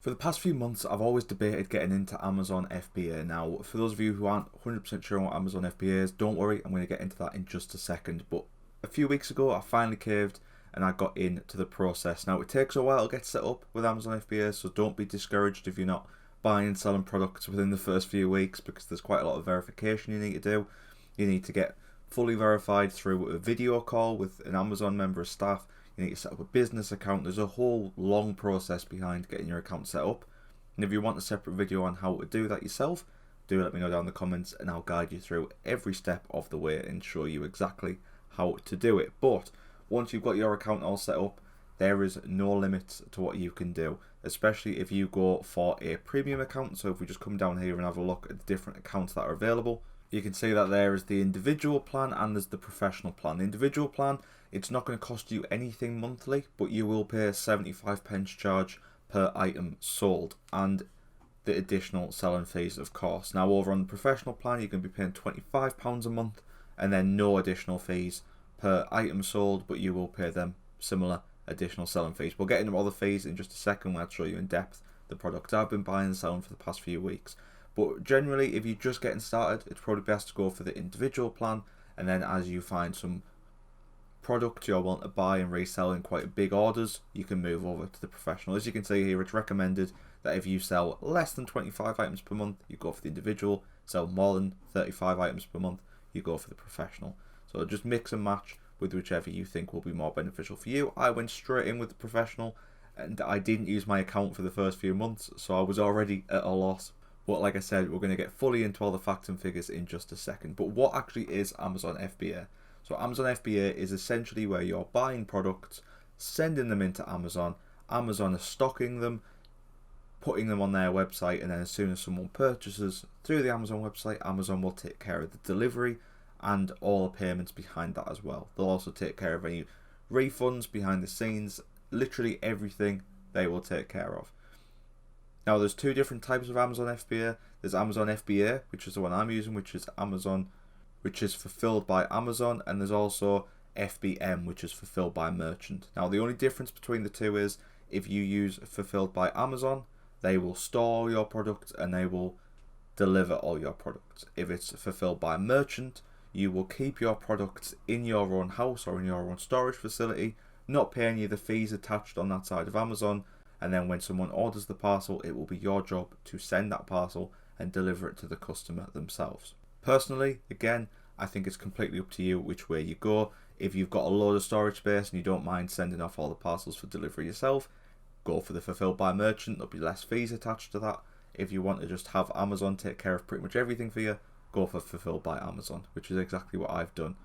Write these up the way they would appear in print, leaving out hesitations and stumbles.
For the past few months, I've always debated getting into Amazon FBA. Now, for those of you who aren't 100% sure what Amazon FBA is, don't worry, I'm going to get into that in just a second. But a few weeks ago, I finally caved and I got into the process. Now, it takes a while to get set up with Amazon FBA, so don't be discouraged if you're not buying and selling products within the first few weeks, because there's quite a lot of verification you need to do. You need to get fully verified through a video call with an Amazon member of staff. You need to set up a business account. There's a whole long process behind getting your account set up. And if you want a separate video on how to do that yourself, do let me know down in the comments and I'll guide you through every step of the way and show you exactly how to do it. But once you've got your account all set up, there is no limits to what you can do, especially if you go for a premium account. So if we just come down here and have a look at the different accounts that are available, you can see that there is the individual plan and there's the professional plan. The individual plan, it's not going to cost you anything monthly, but you will pay a 75p charge per item sold and the additional selling fees, of course. Now, over on the professional plan, you're going to be paying £25 a month and then no additional fees per item sold, but you will pay them similar additional selling fees. We'll get into all the fees in just a second when I show you in depth the products I've been buying and selling for the past few weeks. But generally, if you're just getting started, it's probably best to go for the individual plan, and then as you find some product you're wanting to buy and resell in quite big orders, you can move over to the professional. As you can see here, it's recommended that if you sell less than 25 items per month, you go for the individual. Sell more than 35 items per month, you go for the professional. So just mix and match with whichever you think will be more beneficial for you. I went straight in with the professional, and I didn't use my account for the first few months, so I was already at a loss. But like I said, we're going to get fully into all the facts and figures in just a second. But what actually is Amazon FBA? So Amazon FBA is essentially where you're buying products, sending them into Amazon. Amazon is stocking them, putting them on their website, and then as soon as someone purchases through the Amazon website, Amazon will take care of the delivery and all the payments behind that as well. They'll also take care of any refunds behind the scenes, literally everything they will take care of. Now, there's two different types of Amazon FBA. There's Amazon FBA, which is the one I'm using, which is fulfilled by Amazon, and there's also FBM, which is fulfilled by merchant. Now, the only difference between the two is if you use fulfilled by Amazon, they will store all your products and they will deliver all your products. If it's fulfilled by merchant, you will keep your products in your own house or in your own storage facility, not pay any of the fees attached on that side of Amazon. And then when someone orders the parcel, it will be your job to send that parcel and deliver it to the customer themselves. Personally, again, I think it's completely up to you which way you go. If you've got a load of storage space and you don't mind sending off all the parcels for delivery yourself, go for the fulfilled by merchant. There'll be less fees attached to that. If you want to just have Amazon take care of pretty much everything for you, go for fulfilled by Amazon, which is exactly what I've done.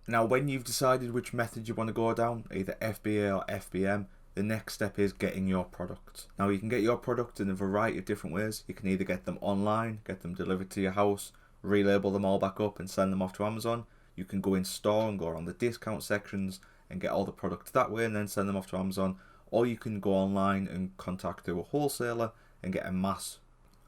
Now, when you've decided which method you want to go down, either FBA or FBM, the next step is getting your products. Now, you can get your products in a variety of different ways. You can either get them online, get them delivered to your house, relabel them all back up and send them off to Amazon. You can go in store and go around the discount sections and get all the products that way and then send them off to Amazon. Or you can go online and contact through a wholesaler and get a mass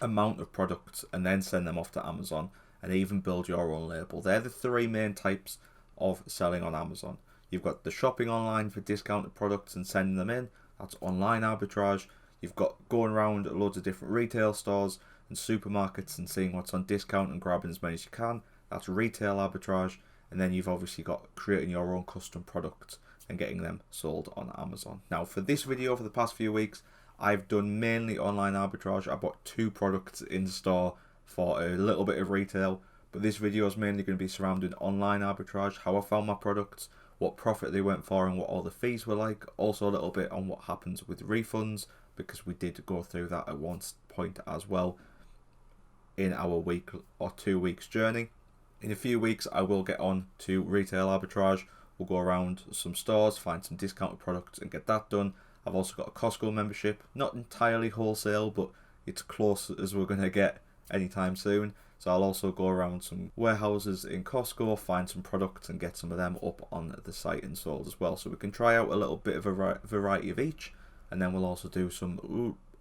amount of products and then send them off to Amazon and even build your own label. They're the three main types of selling on Amazon. You've got the shopping online for discounted products and sending them in. That's online arbitrage. You've got going around loads of different retail stores and supermarkets and seeing what's on discount and grabbing as many as you can. That's retail arbitrage. And then you've obviously got creating your own custom products and getting them sold on Amazon. Now, for this video, for the past few weeks, I've done mainly online arbitrage. I bought 2 products in store for a little bit of retail. But this video is mainly going to be surrounding online arbitrage, how I found my products, what profit they went for and what all the fees were like. Also a little bit on what happens with refunds, because we did go through that at one point as well in our week or 2 weeks journey. In a few weeks I will get on to retail arbitrage. We'll go around some stores, find some discounted products and get that done. I've also got a Costco membership, not entirely wholesale, but it's close as we're going to get anytime soon. So I'll also go around some warehouses in Costco, find some products and get some of them up on the site and sold as well. So we can try out a little bit of a variety of each, and then we'll also do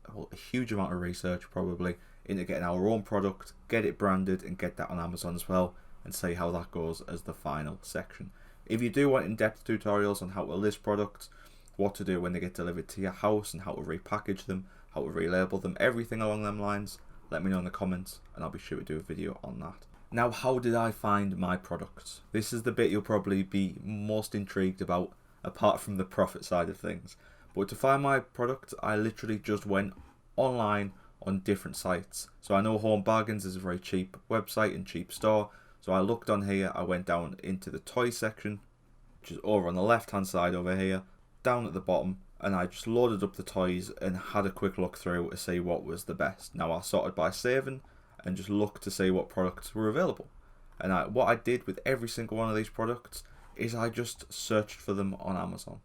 a huge amount of research probably into getting our own product, get it branded and get that on Amazon as well, and see how that goes as the final section. If you do want in-depth tutorials on how to list products, what to do when they get delivered to your house and how to repackage them, how to relabel them, everything along them lines, let me know in the comments and I'll be sure to do a video on that. Now, how did I find my products? This is the bit you'll probably be most intrigued about, apart from the profit side of things. But to find my product, I literally just went online on different sites. So I know Home Bargains is a very cheap website and cheap store. So I looked on here, I went down into the toy section, which is over on the left hand side over here, down at the bottom, and I just loaded up the toys and had a quick look through to see what was the best. Now I sorted by saving and just looked to see what products were available. And what I did with every single one of these products is I just searched for them on Amazon.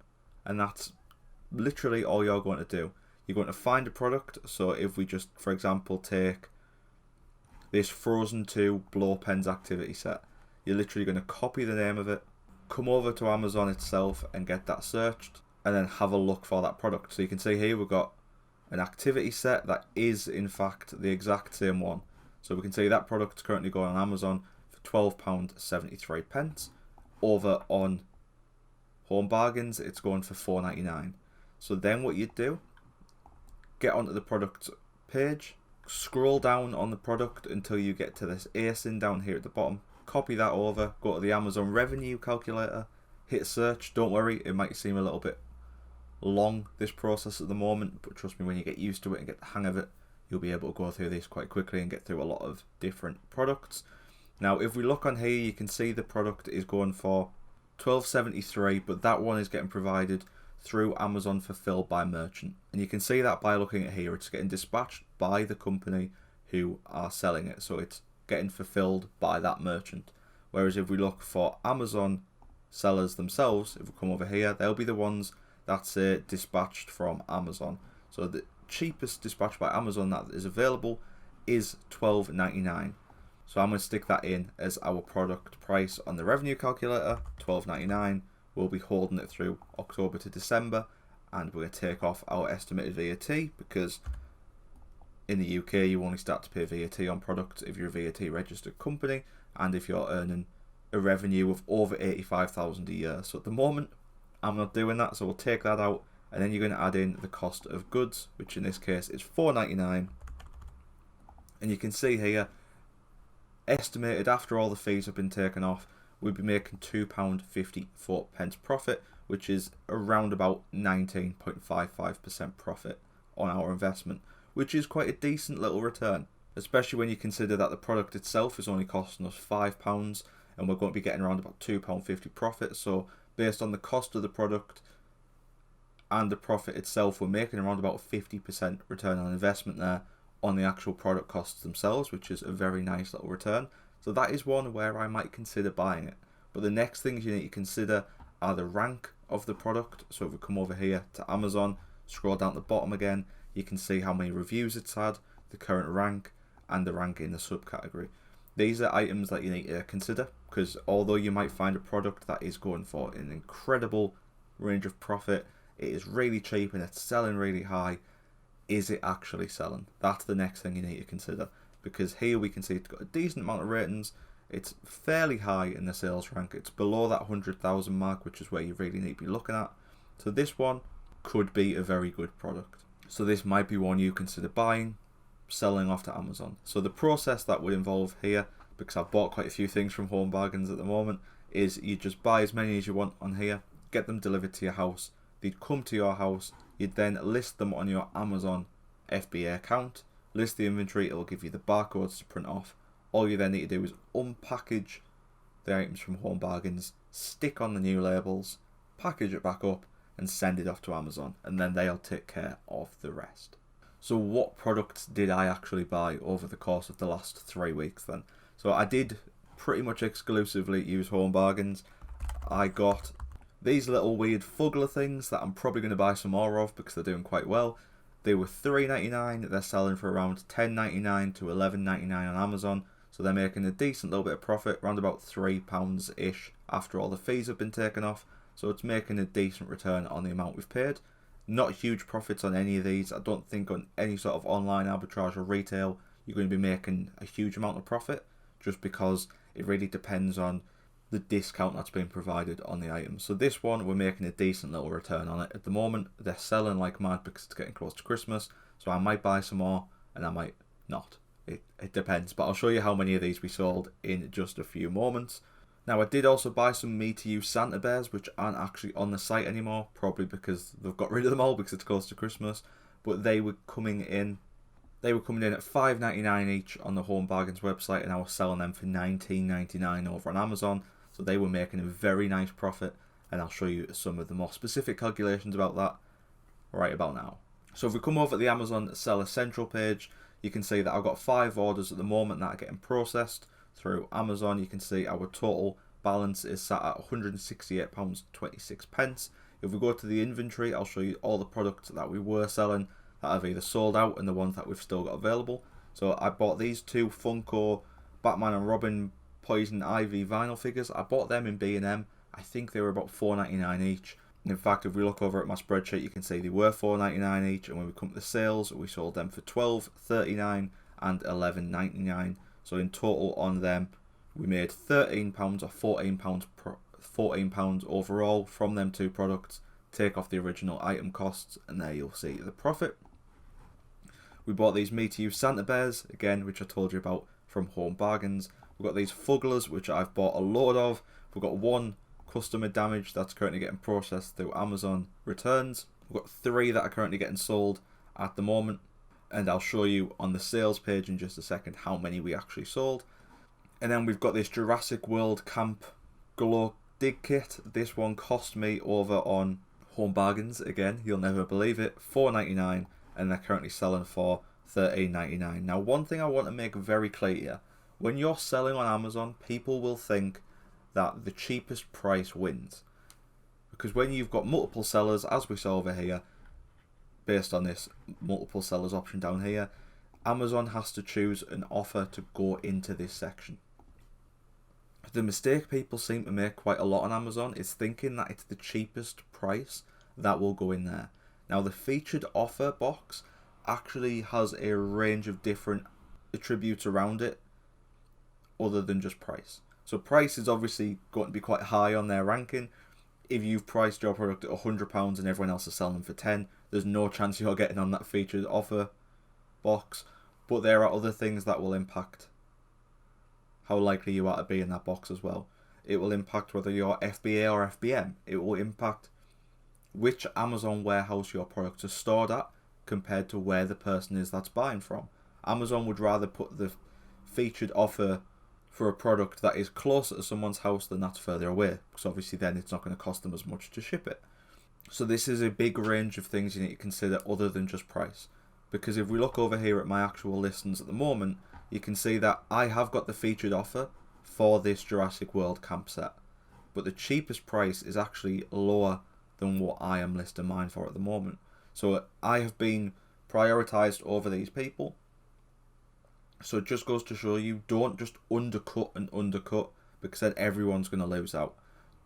And that's literally all you're going to do. You're going to find a product. So if we just, for example, take this Frozen 2 Blow Pens activity set, you're literally going to copy the name of it, come over to Amazon itself and get that searched, and then have a look for that product. So you can see here we've got an activity set that is in fact the exact same one. So we can see that product's currently going on Amazon for £12.73. Over on Home Bargains, it's going for £4.99. So then what you do, get onto the product page, scroll down on the product until you get to this ASIN down here at the bottom, copy that over, go to the Amazon revenue calculator, hit search. Don't worry, it might seem a little bit long, this process at the moment, but trust me, when you get used to it and get the hang of it, you'll be able to go through this quite quickly and get through a lot of different products. Now if we look on here, you can see the product is going for $12.73, but that one is getting provided through Amazon Fulfilled by Merchant, and you can see that by looking at here, it's getting dispatched by the company who are selling it, so it's getting fulfilled by that merchant. Whereas if we look for Amazon sellers themselves, if we come over here, they'll be the ones that's dispatched from Amazon. So the cheapest dispatch by Amazon that is available is $12.99. So I'm going to stick that in as our product price on the revenue calculator, $12.99. We'll be holding it through October to December, and we're going to take off our estimated VAT, because in the UK you only start to pay VAT on products if you're a VAT registered company and if you're earning a revenue of over $85,000 a year. So at the moment I'm not doing that, so we'll take that out, and then you're going to add in the cost of goods, which in this case is $4.99. And you can see here, estimated after all the fees have been taken off, we'd be making £2.54 profit, which is around about 19.55% profit on our investment, which is quite a decent little return, especially when you consider that the product itself is only costing us £5 and we're going to be getting around about £2.50 profit. So based on the cost of the product and the profit itself, we're making around about 50% return on investment there on the actual product costs themselves, which is a very nice little return. So that is one where I might consider buying it. But the next things you need to consider are the rank of the product. So if we come over here to Amazon, scroll down to the bottom again, you can see how many reviews it's had, the current rank, and the rank in the subcategory. These are items that you need to consider, because although you might find a product that is going for an incredible range of profit, it is really cheap and it's selling really high, is it actually selling? That's the next thing you need to consider, because here we can see it's got a decent amount of ratings, it's fairly high in the sales rank, it's below that 100,000 mark, which is where you really need to be looking at. So this one could be a very good product. So this might be one you consider buying, selling off to Amazon. So the process that would involve here, because I've bought quite a few things from Home Bargains at the moment, is you just buy as many as you want on here, get them delivered to your house, they'd come to your house, you'd then list them on your Amazon FBA account, list the inventory, it'll give you the barcodes to print off. All you then need to do is unpackage the items from Home Bargains, stick on the new labels, package it back up and send it off to Amazon, and then they'll take care of the rest. So what products did I actually buy over the course of the last 3 weeks then? So I did pretty much exclusively use Home Bargains. I got these little weird fuggler things that I'm probably going to buy some more of because they're doing quite well. They were $3.99, they're selling for around $10.99 to $11.99 on Amazon, so they're making a decent little bit of profit, around about £3-ish after all the fees have been taken off, so it's making a decent return on the amount we've paid. Not huge profits on any of these. I don't think on any sort of online arbitrage or retail you're going to be making a huge amount of profit, just because it really depends on the discount that's being provided on the items. So this one, we're making a decent little return on it. At the moment, they're selling like mad because it's getting close to Christmas, So I might buy some more and I might not. It depends, but I'll show you how many of these we sold in just a few moments. Now, I did also buy some Me To You Santa Bears, which aren't actually on the site anymore, probably because they've got rid of them all because it's close to Christmas. But they were coming in at $5.99 each on the Home Bargains website, and I was selling them for $19.99 over on Amazon. So they were making a very nice profit, and I'll show you some of the more specific calculations about that right about now. So if we come over to the Amazon Seller Central page, you can see that I've got 5 orders at the moment that are getting processed through Amazon. You can see our total balance is sat at £168.26. If we go to the inventory, I'll show you all the products that we were selling that have either sold out and the ones that we've still got available. So I bought these 2 Funko Batman and Robin Poison Ivy vinyl figures. I bought them in B&M. I think they were about $4.99 each. In fact, if we look over at my spreadsheet, you can see they were $4.99 each, and when we come to the sales, we sold them for $12.39 and $11.99. So in total on them, we made £13 or £14 overall from them 2 products. Take off the original item costs, and there you'll see the profit. We bought these Me To You Santa Bears, again, which I told you about from Home Bargains. We've got these Fugglers, which I've bought a load of. We've got 1 customer damage that's currently getting processed through Amazon returns. We've got 3 that are currently getting sold at the moment, and I'll show you on the sales page in just a second how many we actually sold. And then we've got this Jurassic World Camp Glow Dig Kit. This one cost me over on Home Bargains, again, you'll never believe it, $4.99, and they're currently selling for $13.99. Now, one thing I want to make very clear here, when you're selling on Amazon, people will think that the cheapest price wins. Because when you've got multiple sellers, as we saw over here, based on this multiple sellers option down here, Amazon has to choose an offer to go into this section. The mistake people seem to make quite a lot on Amazon is thinking that it's the cheapest price that will go in there. Now, the featured offer box actually has a range of different attributes around it other than just price. So price is obviously going to be quite high on their ranking. If you've priced your product at £100 and everyone else is selling them for 10, there's no chance you're getting on that featured offer box. But there are other things that will impact how likely you are to be in that box as well. It will impact whether you're FBA or FBM. It will impact which Amazon warehouse your products are stored at compared to where the person is that's buying from. Amazon would rather put the featured offer for a product that is closer to someone's house than that's further away, because obviously then it's not going to cost them as much to ship it. So this is a big range of things you need to consider other than just price. Because if we look over here at my actual listings at the moment, you can see that I have got the featured offer for this Jurassic World camp set, but the cheapest price is actually lower than what I am listing mine for at the moment. So I have been prioritized over these people. So it just goes to show you, don't just undercut, because then everyone's going to lose out.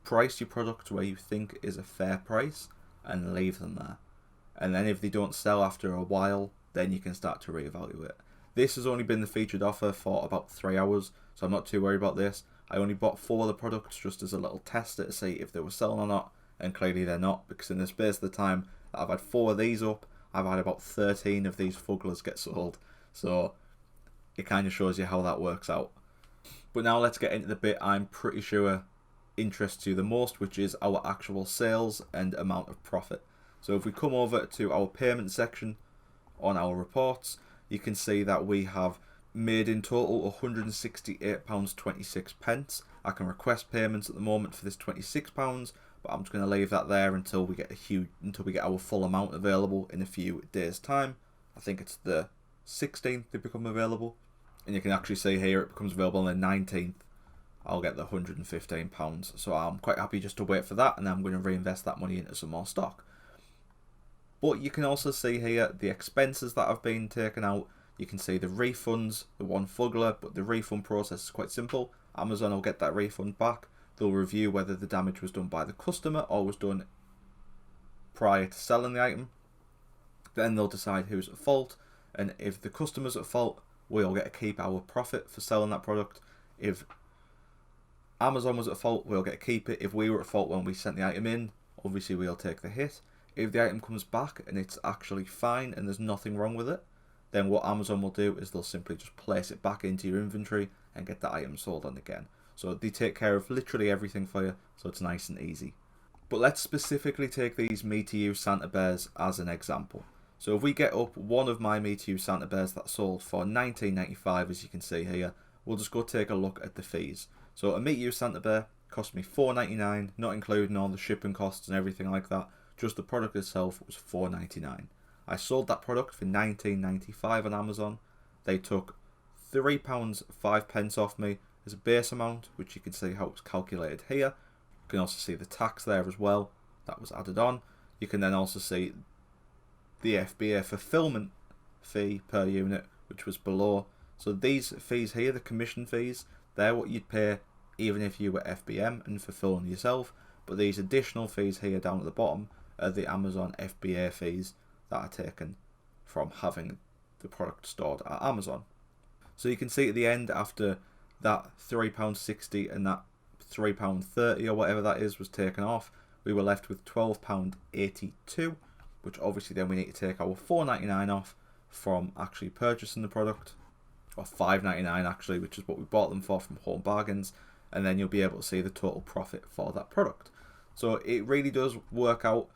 Price your products where you think is a fair price and leave them there. And then if they don't sell after a while, then you can start to reevaluate. This has only been the featured offer for about 3 hours, so I'm not too worried about this. I only bought 4 of the products just as a little tester to see if they were selling or not, and clearly they're not, because in the space of the time that I've had 4 of these up, I've had about 13 of these Fugglers get sold. So it kind of shows you how that works out. But now let's get into the bit I'm pretty sure interests you the most, which is our actual sales and amount of profit. So if we come over to our payment section on our reports, you can see that we have made in total £168.26. I can request payments at the moment for this £26, but I'm just going to leave that there until we get our full amount available in a few days' time. I think it's the 16th they become available, and you can actually see here it becomes available on the 19th. I'll get the £115, so I'm quite happy just to wait for that, and then I'm going to reinvest that money into some more stock. But you can also see here the expenses that have been taken out. You can see the refunds, the 1 Fuggler, but the refund process is quite simple. Amazon will get that refund back. They'll review whether the damage was done by the customer or was done prior to selling the item. Then they'll decide who's at fault, and if the customer's at fault, we'll get to keep our profit for selling that product. If Amazon was at fault, we'll get to keep it. If we were at fault when we sent the item in, obviously we'll take the hit. If the item comes back and it's actually fine and there's nothing wrong with it, then what Amazon will do is they'll simply just place it back into your inventory and get the item sold on again. So they take care of literally everything for you, so it's nice and easy. But let's specifically take these Me To You Santa Bears as an example. So if we get up one of my Me To You Santa Bears that sold for $19.95, as you can see here, we'll just go take a look at the fees. So a Me To You Santa Bear cost me $4.99, not including all the shipping costs and everything like that. Just the product itself was $4.99. I sold that product for $19.95 on Amazon. They took £3.05 off me as a base amount, which you can see how it's calculated here. You can also see the tax there as well, that was added on. You can then also see the FBA fulfillment fee per unit, which was below. So these fees here, the commission fees, they're what you'd pay even if you were FBM and fulfilling yourself. But these additional fees here down at the bottom are the Amazon FBA fees that are taken from having the product stored at Amazon. So you can see at the end, after that £3.60 and that £3.30 or whatever that is was taken off, we were left with £12.82, which obviously then we need to take our $4.99 off from actually purchasing the product, or $5.99 actually, which is what we bought them for from Home Bargains, and then you'll be able to see the total profit for that product. So it really does work out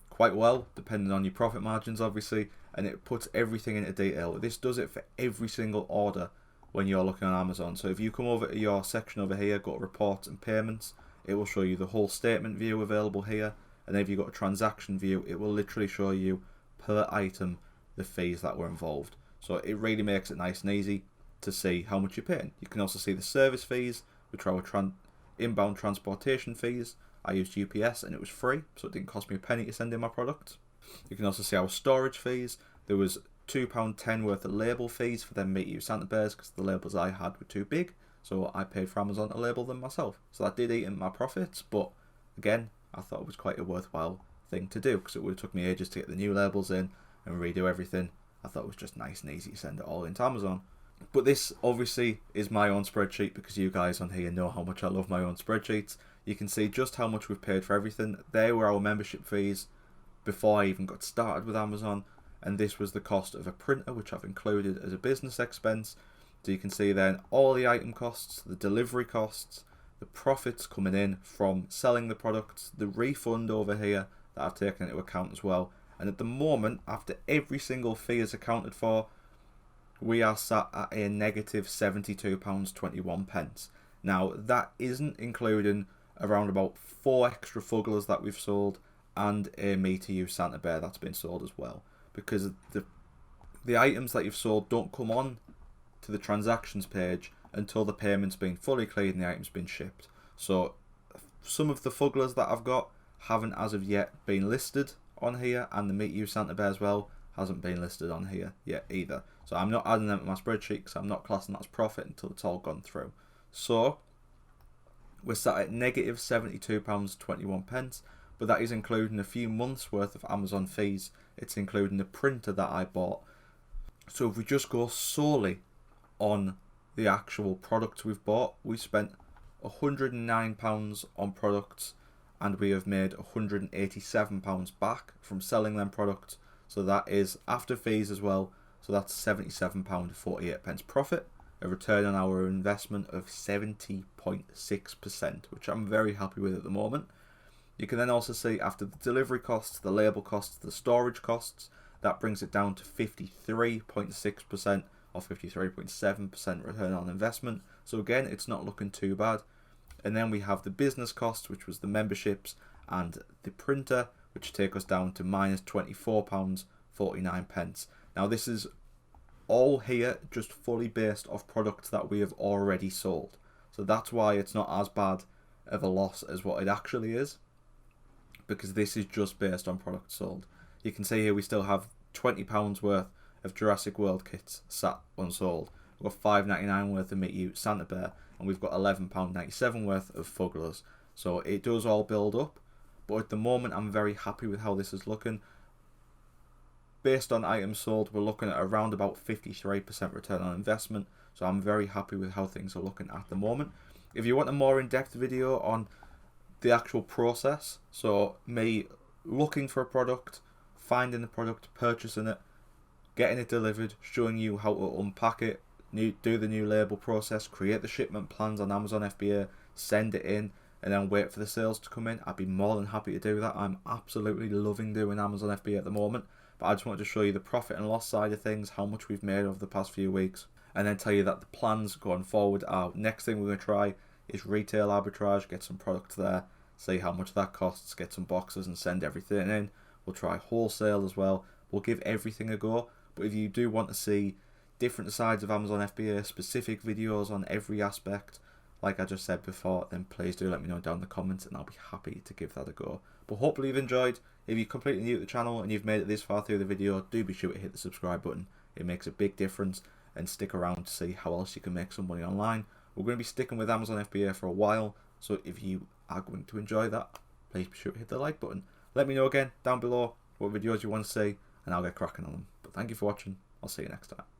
quite well, depending on your profit margins obviously, and it puts everything into detail. This does it for every single order when you're looking on Amazon. So if you come over to your section over here, go to reports and payments, it will show you the whole statement view available here, and if you've got a transaction view, it will literally show you per item the fees that were involved. So it really makes it nice and easy to see how much you're paying. You can also see the service fees, which are our inbound transportation fees. I used UPS and it was free, so it didn't cost me a penny to send in my product. You can also see our storage fees. There was £2.10 worth of label fees for them Me To You Santa Bears because the labels I had were too big, so I paid for Amazon to label them myself. So that did eat into my profits, but again, I thought it was quite a worthwhile thing to do because it would have took me ages to get the new labels in and redo everything. I thought it was just nice and easy to send it all into Amazon. But this obviously is my own spreadsheet because you guys on here know how much I love my own spreadsheets. You can see just how much we've paid for everything. They were our membership fees before I even got started with Amazon, and this was the cost of a printer, which I've included as a business expense. So you can see then all the item costs, the delivery costs, the profits coming in from selling the products, the refund over here that I've taken into account as well. And at the moment, after every single fee is accounted for, we are sat at a negative £72.21. Now that isn't including around about 4 extra fugglers that we've sold and a Me To You Santa Bear that's been sold as well, because the items that you've sold don't come on to the transactions page until the payment's been fully cleared and the item's been shipped. So some of the fugglers that I've got haven't as of yet been listed on here, and the Me To You Santa Bear as well hasn't been listed on here yet either. So I'm not adding them to my spreadsheet because I'm not classing that as profit until it's all gone through. So we're sat at negative £72.21, but that is including a few months worth of Amazon fees. It's including the printer that I bought. So if we just go solely on the actual products we've bought, we spent £109 on products and we have made £187 back from selling them products. So that is after fees as well. So that's £77.48 profit, a return on our investment of 70.6%, which I'm very happy with at the moment. You can then also see after the delivery costs, the label costs, the storage costs, that brings it down to 53.6% or 53.7% return on investment. So again, it's not looking too bad. And then we have the business costs, which was the memberships and the printer, which take us down to minus £24.49. Now this is all here just fully based off products that we have already sold. So that's why it's not as bad of a loss as what it actually is, because this is just based on products sold. You can see here we still have £20 worth of Jurassic World kits sat unsold. We've got $5.99 worth of Me To You Santa Bear, and we've got £11.97 worth of Fugglers. So it does all build up, but at the moment I'm very happy with how this is looking. Based on items sold, we're looking at around about 53% return on investment, so I'm very happy with how things are looking at the moment. If you want a more in-depth video on the actual process, so me looking for a product, finding the product, purchasing it, getting it delivered, showing you how to unpack it, do the new label process, create the shipment plans on Amazon FBA, send it in, and then wait for the sales to come in. I'd be more than happy to do that. I'm absolutely loving doing Amazon FBA at the moment, but I just wanted to show you the profit and loss side of things, how much we've made over the past few weeks, and then tell you that the plans going forward are, next thing we're going to try is retail arbitrage, get some products there, see how much that costs, get some boxes and send everything in. We'll try wholesale as well. We'll give everything a go, but if you do want to see different sides of Amazon FBA, specific videos on every aspect, like I just said before, then please do let me know down in the comments and I'll be happy to give that a go. But hopefully you've enjoyed. If you're completely new to the channel and you've made it this far through the video, do be sure to hit the subscribe button. It makes a big difference, and stick around to see how else you can make some money online. We're going to be sticking with Amazon FBA for a while, so if you are going to enjoy that, please be sure to hit the like button. Let me know again down below what videos you want to see and I'll get cracking on them. But thank you for watching. I'll see you next time.